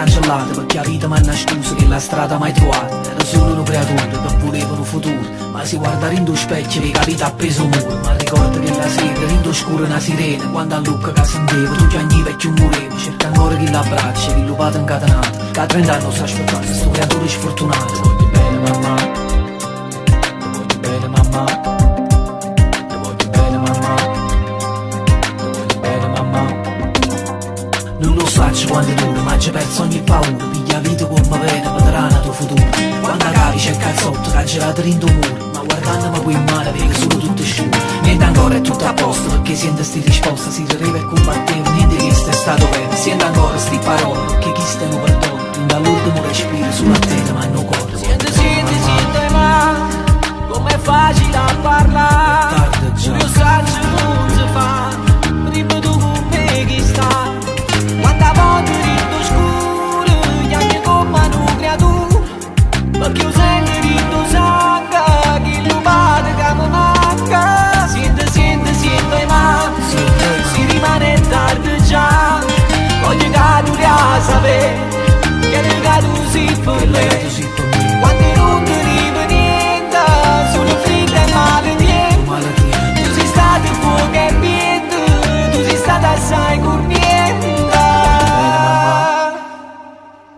cancellata perché la vita mi ha nascosto che la strada mai trovata. Era solo un creatore che voleva un futuro, ma si guarda rindo specchio e capita appeso muro. Ma ricorda che la sera rindo scuro una sirena, quando a Lucca che sentevo tu piagni vecchio murevo. Cerca ancora chi l'abbraccia, chi lo vada incatenato, che a 30 anni sta aspettando sto creatore sfortunato. Ti voglio bene mamma, ti voglio bene mamma, ti voglio bene mamma, ti voglio bene mamma. Non lo saccio quando dura, ma c'è perso ogni paura. Piglia vita come bene, vedrà il tuo futuro. Quando cavi c'è il cazzotto, che ha girato rindo muro. Ma guardandomi qui in mare, vedi solo tutto scuro. Niente ancora è tutto a posto, perché siente sti risposta. Si rireva e combatteva, niente che è stato bene. Siente ancora sti parole, perché chi sta non perdona. Dall'ultimo respiro, sulla testa, ma non corre. Siente, ma com'è facile a parlare. Tardi già. Un messaggio non si fa, ripeto con me chi sta. Quanta volte rindo scuro, gli anni come una creatura. Perché io sento rindo sangue, chi lo bate che mi manca. Siente, ma si rimane tardi già. Voglio che tu la sapere, che il gato si per lei. Quando non ti arriva niente, sono fritta e maledetta. Tu sei stato fuoco e niente, tu sei stata assai corniente.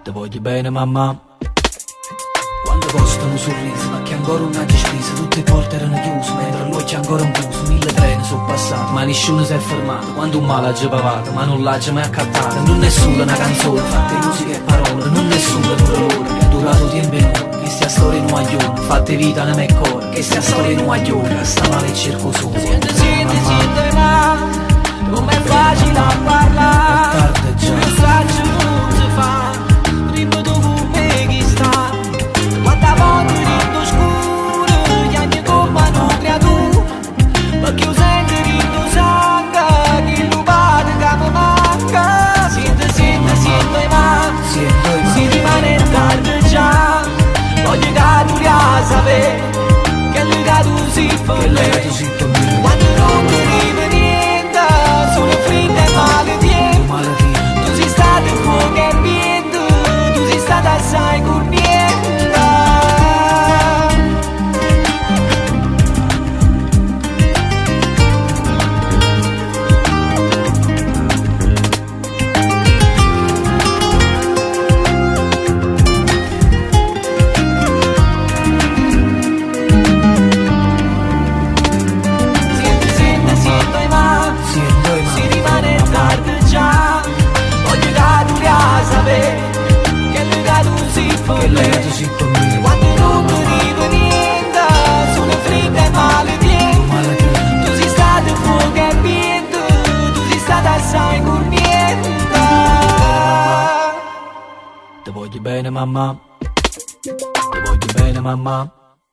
Ti voglio bene mamma. Quando costa un sorriso, ma che ancora non ha spesa. Tutte le porte erano chiuse, mentre l'occhio ancora un chiuso. 1000 treni sono passati, ma nessuno si è fermato. Quando un male ha già pavato, ma non l'ha già mai accattato. Non è solo una canzone, fatte musica e parole. Non è solo pure loro, che ha durato tempo e ore. Che stia storia in un maglione, fatte vita nel mio cuore. Che stia storia in un maglione, sta male e cerco solo. Siente, ma com'è facile a parlare. Tardi già. Un messaggio non si fa, ripeto con me chi sta. Quanta volte rindo scuro, gli anni come una creatura. Perché io sento rindo sangue, chi lo bate che mi manca. Siente, ma si rimane tardi già. Voglio che tu la sapere, che il gato si per lei. Quando non ti arriva niente, sono fritta e maledetta. Tu sei stato fuoco e niente, tu sei stata assai corniente. Si rimane tardi già. Voglio che tu la sapere, che il gato si per lei. Quando non ti arriva niente, sono fritta e maledetta. Tu sei stato fuoco e niente, tu sei stata assai corniente. Ti voglio bene mamma, ti voglio bene mamma.